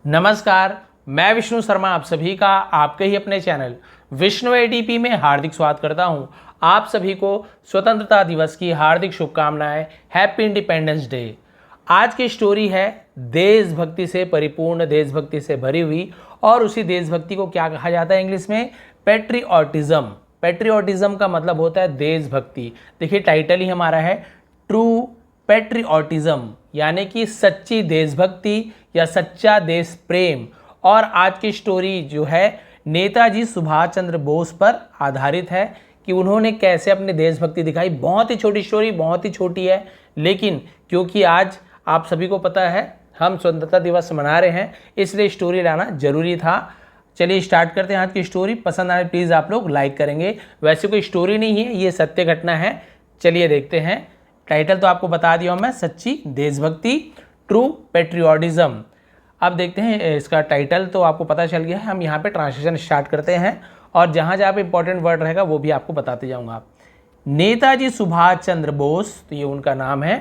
नमस्कार, मैं विष्णु शर्मा आप सभी का आपके ही अपने चैनल विष्णु एडीपी में हार्दिक स्वागत करता हूं। आप सभी को स्वतंत्रता दिवस की हार्दिक शुभकामनाएं। Happy independence day. आज की स्टोरी है देशभक्ति से परिपूर्ण, देशभक्ति से भरी हुई, और उसी देशभक्ति को क्या कहा जाता है इंग्लिश में? पेट्रियोटिज्म। पेट्रियोटिज्म का मतलब होता है देशभक्ति। देखिए टाइटल ही हमारा है ट्रू पेट्रियोटिज्म, यानी कि सच्ची देशभक्ति या सच्चा देश प्रेम। और आज की स्टोरी जो है नेताजी सुभाष चंद्र बोस पर आधारित है कि उन्होंने कैसे अपनी देशभक्ति दिखाई। बहुत ही छोटी स्टोरी, बहुत ही छोटी है, लेकिन क्योंकि आज आप सभी को पता है हम स्वतंत्रता दिवस मना रहे हैं, इसलिए स्टोरी लाना जरूरी था। चलिए स्टार्ट करते हैं आज की स्टोरी। पसंद आए प्लीज़ आप लोग लाइक करेंगे। वैसे कोई स्टोरी नहीं है, ये सत्य घटना है। चलिए देखते हैं। टाइटल तो आपको बता दिया मैं, सच्ची देशभक्ति, ट्रू पेट्रियोटिज्म। अब देखते हैं इसका टाइटल तो आपको पता चल गया है। हम यहाँ पे ट्रांसलेशन स्टार्ट करते हैं और जहाँ जहाँ पे इंपॉर्टेंट वर्ड रहेगा वो भी आपको बताते जाऊँगा। नेताजी सुभाष चंद्र बोस, तो ये उनका नाम है।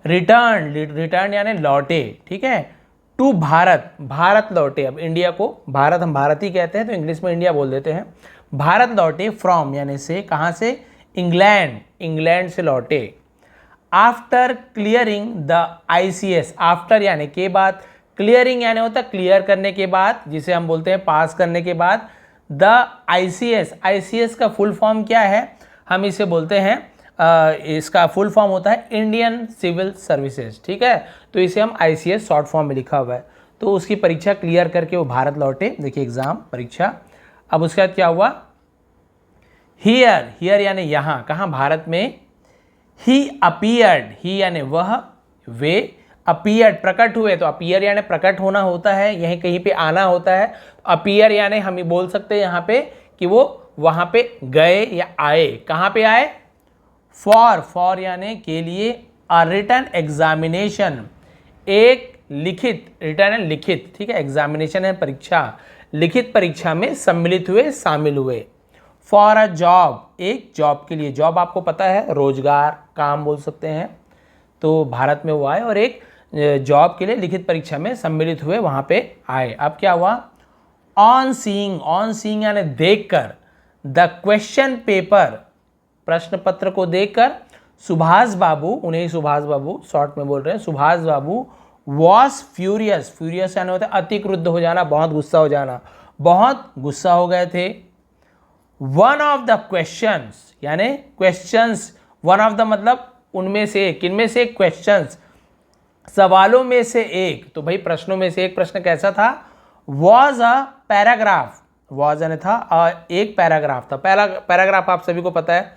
रिटर्न यानी लौटे, ठीक है। टू भारत, भारत लौटे। अब इंडिया को भारत, हम भारत ही कहते हैं तो इंग्लिश में इंडिया बोल देते हैं। भारत लौटे, फ्रॉम यानी से, कहाँ से? इंग्लैंड, इंग्लैंड से लौटे। After clearing the ICS, after यानी के बाद, क्लियरिंग यानी होता है क्लियर करने के बाद, जिसे हम बोलते हैं पास करने के बाद। द ICS, ICS का फुल फॉर्म क्या है? हम इसे बोलते हैं इसका फुल फॉर्म होता है इंडियन सिविल सर्विसेज, ठीक है। तो इसे हम ICS शॉर्ट फॉर्म में लिखा हुआ है। तो उसकी परीक्षा क्लियर करके वो भारत लौटे। देखिए एग्जाम, परीक्षा। अब उसके बाद क्या हुआ? हियर, हियर यानी यहाँ, कहाँ? भारत में। ही अपीयर्ड, ही यानी वह, वे, अपीयर्ड प्रकट हुए। तो अपीयर यानी प्रकट होना होता है, यहीं कहीं पे आना होता है। अपीयर यानी हम बोल सकते हैं यहाँ पे कि वो वहाँ पे गए या आए। कहाँ पे आए? फॉर यानी के लिए। अ रिटन एग्जामिनेशन, एक लिखित, रिटन है लिखित, ठीक है। एग्जामिनेशन है परीक्षा, लिखित परीक्षा में सम्मिलित हुए, शामिल हुए। फॉर अ जॉब, एक जॉब के लिए। जॉब आपको पता है रोजगार, काम बोल सकते हैं। तो भारत में वो आए और एक जॉब के लिए लिखित परीक्षा में सम्मिलित हुए, वहाँ पे आए। अब क्या हुआ? ऑन सीइंग यानी देखकर, द क्वेश्चन पेपर, प्रश्न पत्र को देखकर, सुभाष बाबू, उन्हें सुभाष बाबू शॉर्ट में बोल रहे हैं, सुभाष बाबू वॉज फ्यूरियस, फ्यूरियस यानी होता है अति क्रुद्ध हो जाना, बहुत गुस्सा हो जाना, बहुत गुस्सा हो गए थे। वन ऑफ द क्वेश्चंस यानी क्वेश्चंस, वन ऑफ द मतलब उनमें से एक, किनमें से? क्वेश्चंस, सवालों में से एक। तो भाई प्रश्नों में से एक प्रश्न कैसा था? वॉज अ पैराग्राफ, वॉज यानी था, एक पैराग्राफ था। पैराग्राफ आप सभी को पता है,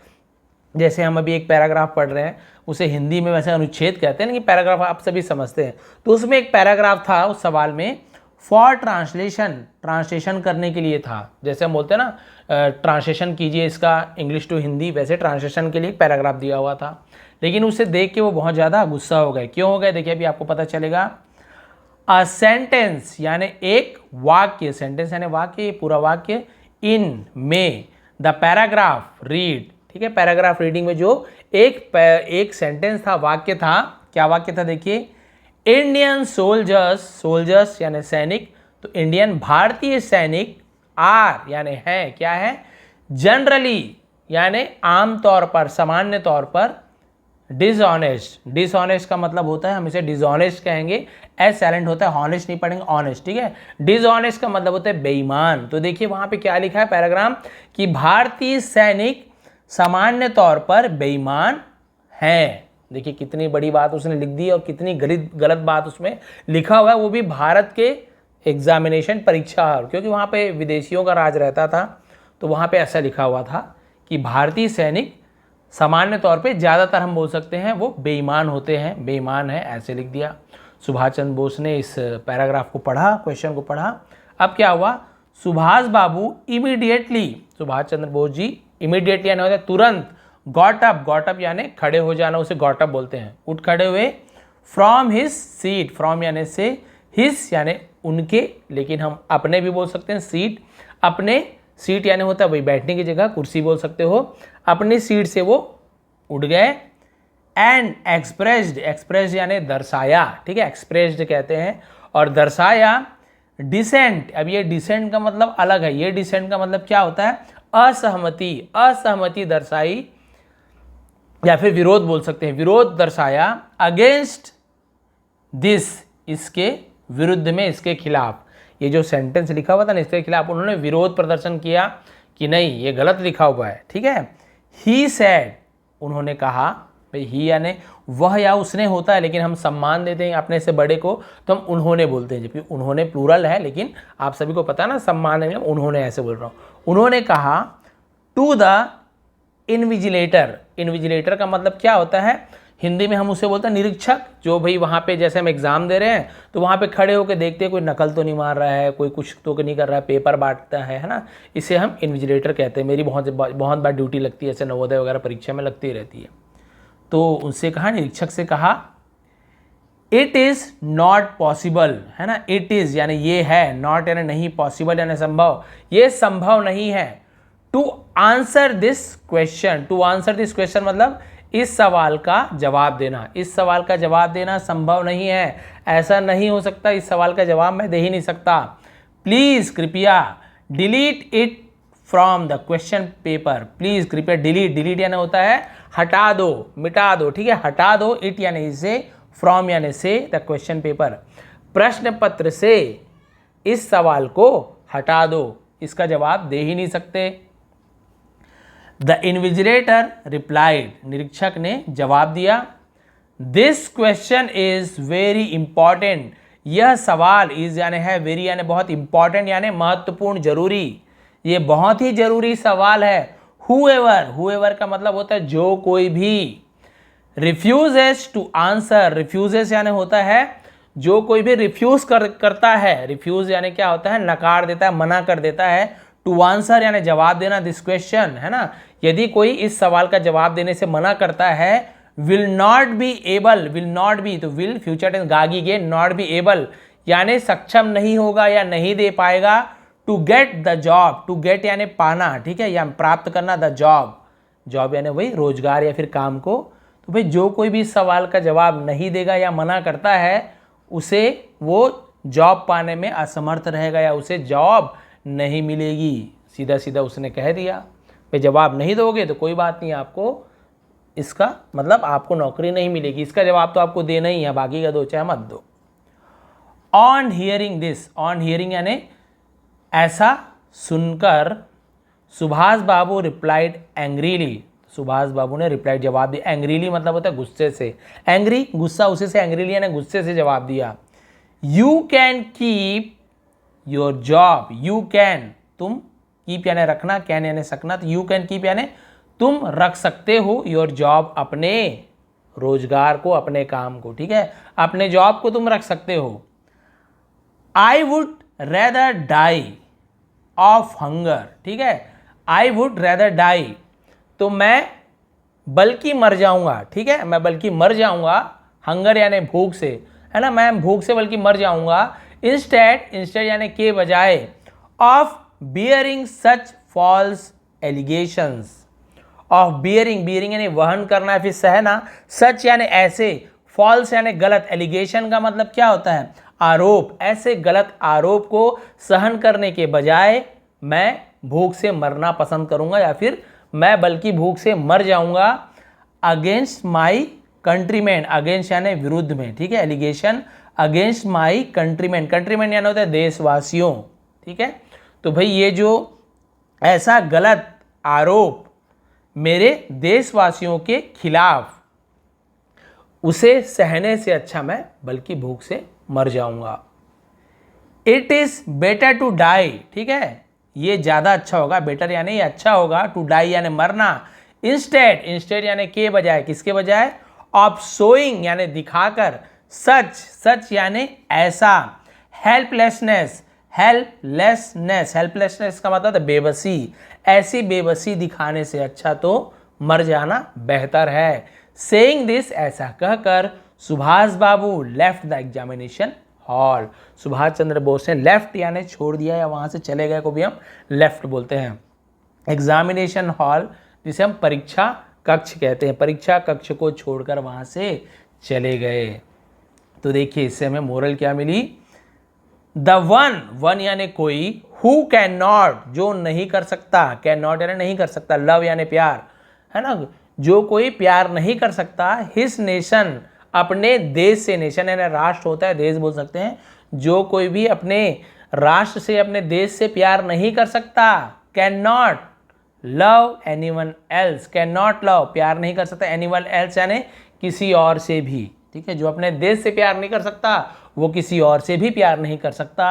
जैसे हम अभी एक पैराग्राफ पढ़ रहे हैं, उसे हिंदी में वैसे अनुच्छेद कहते हैं ना, कि पैराग्राफ आप सभी समझते हैं। तो उसमें एक पैराग्राफ था उस सवाल में, फॉर ट्रांसलेशन, ट्रांसलेशन करने के लिए था। जैसे हम बोलते हैं ना ट्रांसलेशन कीजिए इसका इंग्लिश टू हिंदी, वैसे ट्रांसलेशन के लिए एक पैराग्राफ दिया हुआ था। लेकिन उसे देख के वो बहुत ज़्यादा गुस्सा हो गए। क्यों हो गए? देखिए अभी आपको पता चलेगा। अ सेंटेंस यानी एक वाक्य, सेंटेंस यानी वाक्य, पूरा वाक्य। इन में द पैराग्राफ रीड, ठीक है। पैराग्राफ रीडिंग में जो एक सेंटेंस था, वाक्य था। क्या वाक्य था? देखिए, इंडियन सोल्जर्स, सोल्जर्स यानी सैनिक, तो इंडियन भारतीय सैनिक, आर यानी है, क्या है? जनरली यानी आमतौर पर, सामान्य तौर पर, डिसऑनेस्ट, डिसऑनेस्ट का मतलब होता है, हम इसे डिसऑनेस्ट कहेंगे। एस साइलेंट होता है, हॉनेस्ट नहीं पढ़ेंगे, ऑनेस्ट, ठीक है। डिसऑनेस्ट का मतलब होता है बेईमान। तो देखिए वहां पे क्या लिखा है पैराग्राफ, कि भारतीय सैनिक सामान्य तौर पर बेईमान हैं। देखिए कितनी बड़ी बात उसने लिख दी और कितनी गलत बात उसमें लिखा हुआ है, वो भी भारत के एग्जामिनेशन परीक्षा, क्योंकि वहाँ पे विदेशियों का राज रहता था। तो वहाँ पे ऐसा लिखा हुआ था कि भारतीय सैनिक सामान्य तौर पे, ज़्यादातर हम बोल सकते हैं, वो बेईमान होते हैं, बेईमान है, ऐसे लिख दिया। सुभाष चंद्र बोस ने इस पैराग्राफ को पढ़ा, क्वेश्चन को पढ़ा। अब क्या हुआ? सुभाष बाबू इमीडिएटली, सुभाष चंद्र बोस जी इमीडिएटली यानी होता है तुरंत, गॉट अप यानी खड़े हो जाना, उसे गॉट अप बोलते हैं, उठ खड़े हुए। फ्रॉम हिज सीट, फ्रॉम यानी से, हिज यानी उनके, लेकिन हम अपने भी बोल सकते हैं, सीट, अपने, सीट यानी होता है वही बैठने की जगह, कुर्सी बोल सकते हो। अपनी सीट से वो उठ गए। एंड एक्सप्रेस्ड, एक्सप्रेस्ड यानी दर्शाया, ठीक है, एक्सप्रेस्ड कहते हैं। और दर्शाया डिसेंट, अब ये डिसेंट का मतलब अलग है, ये डिसेंट का मतलब क्या होता है, असहमति, असहमति दर्शाई या फिर विरोध बोल सकते हैं, विरोध दर्शाया, अगेंस्ट दिस, इसके विरुद्ध में, इसके खिलाफ, ये जो सेंटेंस लिखा हुआ था ना इसके खिलाफ उन्होंने विरोध प्रदर्शन किया कि नहीं ये गलत लिखा हुआ है, ठीक है। ही सैड, उन्होंने कहा, भाई ही यानी वह या उसने होता है, लेकिन हम सम्मान देते हैं अपने से बड़े को तो हम उन्होंने बोलते हैं, जबकि उन्होंने प्लूरल है, लेकिन आप सभी को पता है ना सम्मान है, उन्होंने ऐसे बोल रहा हूँ। उन्होंने कहा टू द इन्विजिलेटर, इन्विजिलेटर का मतलब क्या होता है, हिंदी में हम उसे बोलते हैं निरीक्षक, जो भाई वहाँ पे जैसे हम एग्जाम दे रहे हैं तो वहाँ पे खड़े होकर देखते हैं कोई नकल तो नहीं मार रहा है, कोई कुछ तो नहीं कर रहा है, पेपर बांटता है ना, इसे हम इन्विजिलेटर कहते हैं। मेरी बहुत बार ड्यूटी लगती है, ऐसे नवोदय वगैरह परीक्षा में लगती रहती है। तो उनसे कहा, निरीक्षक से कहा, इट इज़ नॉट पॉसिबल, है ना, इट इज़ यानी ये है, नॉट यानी नहीं, पॉसिबल यानी संभव, ये संभव नहीं है, to answer this question, to answer this question मतलब इस सवाल का जवाब देना, इस सवाल का जवाब देना संभव नहीं है, ऐसा नहीं हो सकता, इस सवाल का जवाब मैं दे ही नहीं सकता। प्लीज़ कृपया delete it from the question paper, please कृपया डिलीट, डिलीट यानी होता है हटा दो, मिटा दो, ठीक है, हटा दो, इट यानी इसे, फ्रॉम यानी से, द क्वेश्चन पेपर, प्रश्न पत्र से इस सवाल को हटा दो, इसका जवाब दे ही नहीं सकते। द इन्विजिलेटर रिप्लाइड, निरीक्षक ने जवाब दिया, this question is very important, यह सवाल इज यानी है, वेरी यानी बहुत, इंपॉर्टेंट यानी महत्वपूर्ण, जरूरी, ये बहुत ही जरूरी सवाल है। हुएवर, हुएवर का मतलब होता है जो कोई भी, रिफ्यूजेस टू आंसर, रिफ्यूजेस यानी होता है जो कोई भी रिफ्यूज करता है, रिफ्यूज यानी क्या होता है, नकार देता है, मना कर देता है, टू आंसर यानी जवाब देना, दिस क्वेश्चन, है ना, यदि कोई इस सवाल का जवाब देने से मना करता है, will not be able, will not be तो विल फ्यूचर टेंस गागी के, नॉट बी एबल यानी सक्षम नहीं होगा या नहीं दे पाएगा, to get the job, to get यानी पाना, ठीक है, या प्राप्त करना, द जॉब, जॉब यानी वही रोजगार या फिर काम को। तो भाई जो कोई भी इस सवाल का जवाब नहीं देगा या मना करता है, उसे वो जॉब पाने में असमर्थ रहेगा या उसे जॉब नहीं मिलेगी, सीधा सीधा उसने कह दिया। भाई जवाब नहीं दोगे तो कोई बात नहीं, आपको इसका मतलब आपको नौकरी नहीं मिलेगी, इसका जवाब तो आपको देना ही है, बाकी का दो चाहे मत दो। On hearing this, on hearing यानी ऐसा सुनकर, सुभाष बाबू रिप्लाइड एंग्रीली, सुभाष बाबू ने रिप्लाइड जवाब दिया, एंग्रीली मतलब होता है गुस्से से, एंग्री गुस्सा, उसे से एंग्रीली यानी गुस्से से जवाब दिया। You can keep your job, you can तुम, कीप यानी रखना, कैन यानी सकना, तो यू कैन कीप यानी तुम रख सकते हो, योर जॉब अपने रोजगार को, अपने काम को, ठीक है, अपने जॉब को तुम रख सकते हो। I would rather die of hunger, ठीक है, आई वुड रेदर डाई तो मैं बल्कि मर जाऊंगा, ठीक है, मैं बल्कि मर जाऊंगा, हंगर यानी भूख से, है ना, मैं भूख से बल्कि मर जाऊंगा, इंस्टेड, इंस्टेड यानी के बजाय, of bearing such false allegations, of bearing, bearing यानी वहन करना फिर सहना, सच यानी ऐसे, फॉल्स यानी गलत, एलिगेशन का मतलब क्या होता है, आरोप, ऐसे गलत आरोप को सहन करने के बजाय मैं भूख से मरना पसंद करूंगा या फिर मैं बल्कि भूख से मर जाऊंगा। अगेंस्ट माई कंट्रीमैन, अगेंस्ट यानी विरुद्ध में, ठीक है, allegation against my countryman, countryman यानी होता है देशवासियों, ठीक है, तो भाई ये जो ऐसा गलत आरोप मेरे देशवासियों के खिलाफ, उसे सहने से अच्छा मैं बल्कि भूख से मर जाऊंगा। It is better to die, ठीक है, ये ज़्यादा अच्छा होगा, बेटर यानी ये अच्छा होगा, टू डाई यानी मरना, इंस्टेड, इंस्टेड यानी के बजाय, किसके बजाय, ऑफ शोइंग यानी दिखाकर, सच, सच यानी ऐसा, हेल्पलेसनेस, हेल्पलेसनेस, हेल्पलेसनेस का मतलब है बेबसी, ऐसी बेबसी दिखाने से अच्छा तो मर जाना बेहतर है। सेइंग दिस, ऐसा कहकर सुभाष बाबू left the examination hall, Subhash Chandra Bose ने लेफ्ट यानी छोड़ दिया या वहाँ से चले गए को भी हम लेफ्ट बोलते हैं। एग्जामिनेशन हॉल जिसे हम परीक्षा कक्ष कहते हैं, परीक्षा कक्ष को छोड़कर वहाँ से चले गए। तो देखिए इससे हमें मोरल क्या मिली, द वन, वन यानी कोई, हु कैन नॉट, जो नहीं कर सकता, कैन नॉट यानी नहीं कर सकता, लव यानी प्यार, है ना, जो कोई प्यार नहीं कर सकता, हिज नेशन, अपने देश से, नेशन यानी राष्ट्र होता है, देश बोल सकते हैं, जो कोई भी अपने राष्ट्र से, अपने देश से प्यार नहीं कर सकता, can not love anyone else, can not love, प्यार नहीं कर सकता, एनीवन एल्स यानी किसी और से भी, ठीक है, जो अपने देश से प्यार नहीं कर सकता वो किसी और से भी प्यार नहीं कर सकता।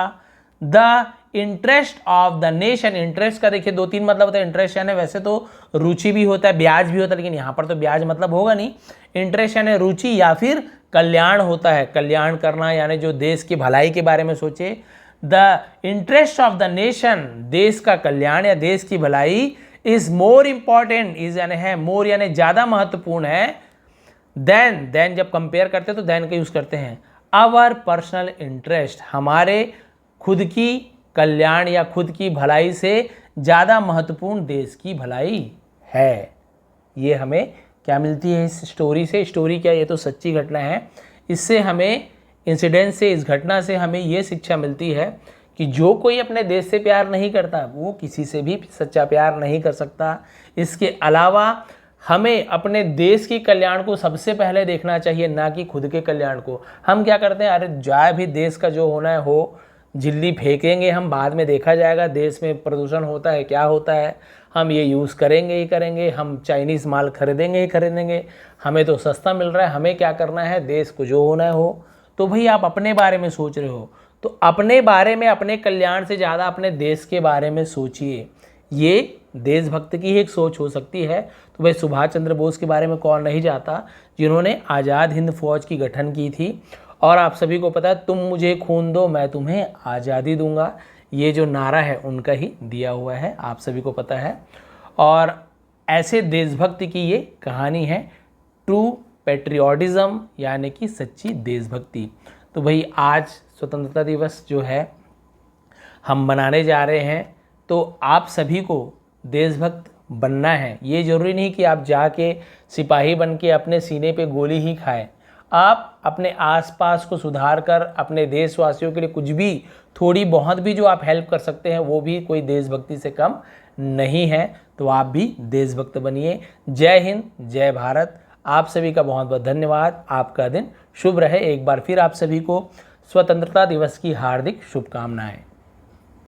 The interest of the nation, interest का देखिए 2-3 मतलब होता है, इंटरेस्ट यानी वैसे तो रुचि भी होता है, ब्याज भी होता है, लेकिन यहाँ पर तो ब्याज मतलब होगा नहीं, इंटरेस्ट यानी रुचि या फिर कल्याण होता है, कल्याण करना यानी जो देश की भलाई के बारे में सोचे। The interest of the nation, देश का कल्याण या देश की भलाई, इज मोर इंपॉर्टेंट, इज यानी है, मोर यानी ज्यादा महत्वपूर्ण है, देन जब कंपेयर करते हैं तो देन का यूज करते हैं, आवर पर्सनल इंटरेस्ट, हमारे खुद की कल्याण या खुद की भलाई से ज़्यादा महत्वपूर्ण देश की भलाई है। ये हमें क्या मिलती है इस स्टोरी से, स्टोरी क्या, ये तो सच्ची घटना है, इससे हमें इंसिडेंट से, इस घटना से हमें ये शिक्षा मिलती है कि जो कोई अपने देश से प्यार नहीं करता वो किसी से भी सच्चा प्यार नहीं कर सकता। इसके अलावा हमें अपने देश के कल्याण को सबसे पहले देखना चाहिए, ना कि खुद के कल्याण को। हम क्या करते हैं, अरे जाए भी, देश का जो होना है हो, झिल्ली फेंकेंगे हम, बाद में देखा जाएगा देश में प्रदूषण होता है क्या होता है, हम ये यूज़ करेंगे ही करेंगे, हम चाइनीज़ माल खरीदेंगे ही खरीदेंगे, हमें तो सस्ता मिल रहा है, हमें क्या करना है, देश को जो होना है हो। तो भाई आप अपने बारे में सोच रहे हो तो अपने बारे में, अपने कल्याण से ज़्यादा अपने देश के बारे में सोचिए, ये देशभक्त की एक सोच हो सकती है। तो भाई सुभाष चंद्र बोस के बारे में कौन नहीं जानता, जिन्होंने आज़ाद हिंद फौज की गठन की थी, और आप सभी को पता है, तुम मुझे खून दो मैं तुम्हें आज़ादी दूंगा, ये जो नारा है उनका ही दिया हुआ है, आप सभी को पता है। और ऐसे देशभक्ति की ये कहानी है, ट्रू पेट्रियोटिज्म यानी कि सच्ची देशभक्ति। तो भाई आज स्वतंत्रता दिवस जो है हम मनाने जा रहे हैं, तो आप सभी को देशभक्त बनना है। ये ज़रूरी नहीं कि आप जाके सिपाही बन के अपने सीने पे गोली ही खाएं, आप अपने आसपास को सुधार कर अपने देशवासियों के लिए कुछ भी, थोड़ी बहुत भी जो आप हेल्प कर सकते हैं वो भी कोई देशभक्ति से कम नहीं है। तो आप भी देशभक्त बनिए। जय हिंद, जय भारत। आप सभी का बहुत बहुत धन्यवाद। आपका दिन शुभ रहे। एक बार फिर आप सभी को स्वतंत्रता दिवस की हार्दिक शुभकामनाएं।